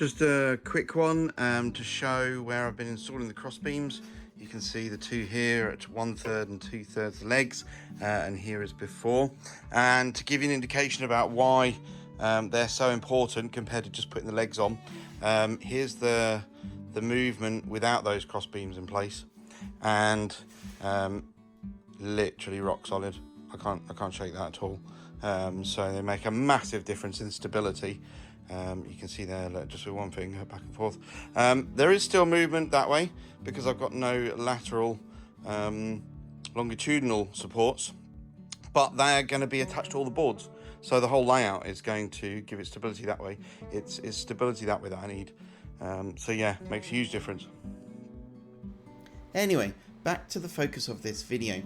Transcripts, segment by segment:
Just a quick one to show where I've been installing the cross beams. You can see the two here at 1/3 and 2/3 legs, and here is before. And to give you an indication about why they're so important compared to just putting the legs on, here's the movement without those cross beams in place, and literally rock solid. I can't shake that at all. So they make a massive difference in stability. You can see there, look, just with one finger back and forth. There is still movement that way because I've got no lateral longitudinal supports, but they're going to be attached to all the boards. So the whole layout is going to give it stability that way. It's stability that way that I need. So yeah, makes a huge difference. Anyway, back to the focus of this video.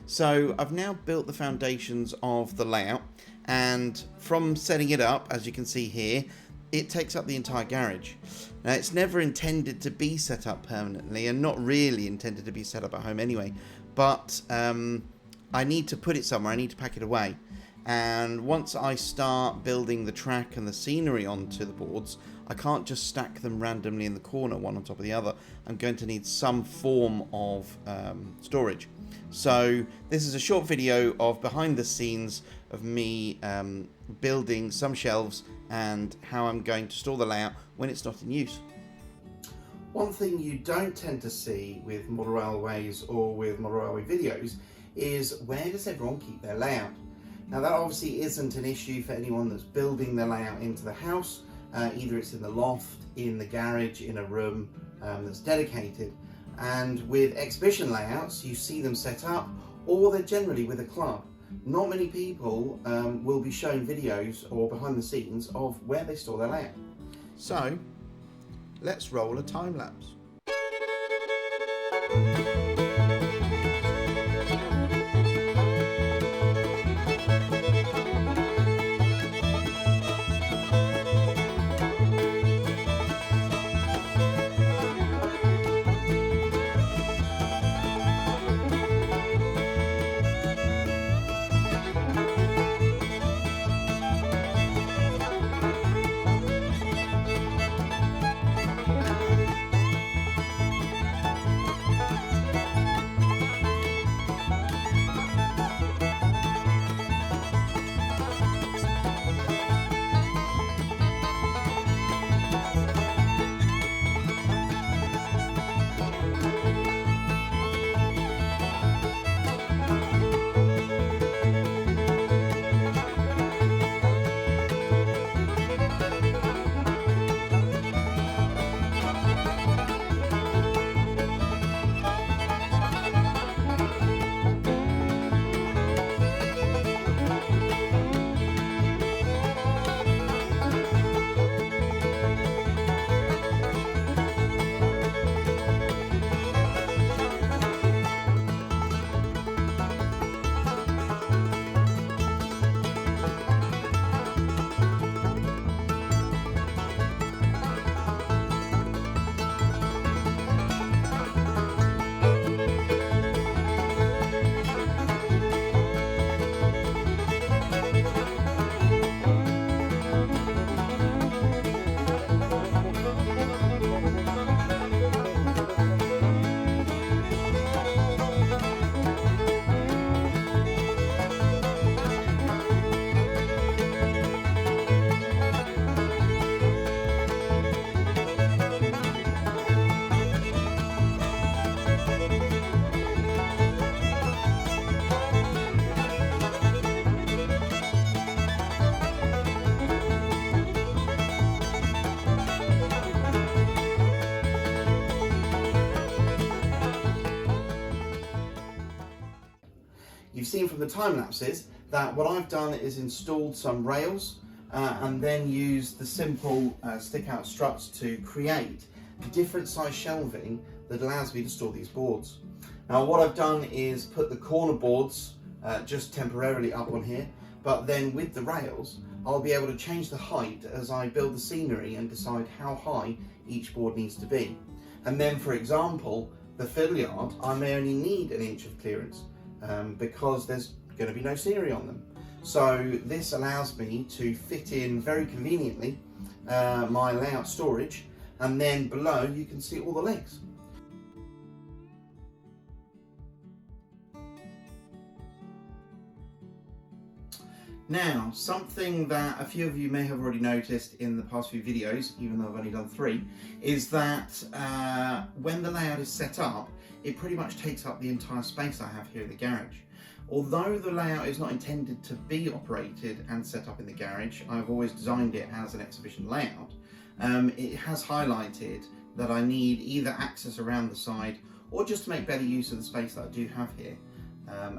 So I've now built the foundations of the layout, and from setting it up, as you can see here, it takes up the entire garage. Now, it's never intended to be set up permanently, and not really intended to be set up at home anyway, but I need to put it somewhere. I need to pack it away. And once I start building the track and the scenery onto the boards, I can't just stack them randomly in the corner, one on top of the other. I'm going to need some form of storage. So this is a short video of behind the scenes of me building some shelves and how I'm going to store the layout when it's not in use. One thing you don't tend to see with model railways or with model railway videos is where does everyone keep their layout? Now that obviously isn't an issue for anyone that's building their layout into the house. Either it's in the loft, in the garage, in a room that's dedicated. And with exhibition layouts, you see them set up, or they're generally with a club. Not many people will be shown videos or behind the scenes of where they store their layout. So let's roll a time lapse. You've seen from the time lapses that what I've done is installed some rails and then used the simple stick out struts to create different size shelving that allows me to store these boards. Now what I've done is put the corner boards just temporarily up on here, but then with the rails I'll be able to change the height as I build the scenery and decide how high each board needs to be. And then, for example, the fiddle yard, I may only need an inch of clearance because there's going to be no scenery on them. So this allows me to fit in very conveniently my layout storage, and then below you can see all the legs. Now, something that a few of you may have already noticed in the past few videos, even though I've only done 3, is that when the layout is set up, it pretty much takes up the entire space I have here in the garage. Although the layout is not intended to be operated and set up in the garage, I've always designed it as an exhibition layout. It has highlighted that I need either access around the side or just to make better use of the space that I do have here.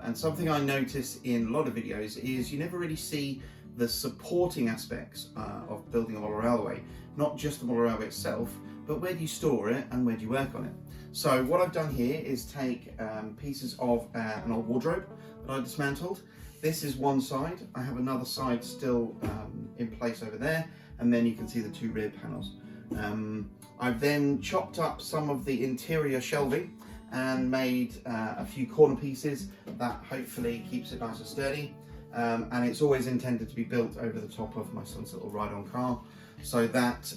And something I notice in a lot of videos is you never really see the supporting aspects of building a model railway, not just the model railway itself, but where do you store it and where do you work on it. So what I've done here is take pieces of an old wardrobe that I dismantled. This is one side. I have another side still in place over there, and then you can see the 2 rear panels. I've then chopped up some of the interior shelving and made a few corner pieces that hopefully keeps it nice and sturdy, and it's always intended to be built over the top of my son's little ride-on car so that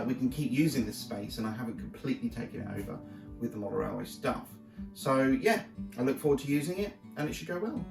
we can keep using this space and I haven't completely taken it over with the model railway stuff. So yeah, I look forward to using it and it should go well.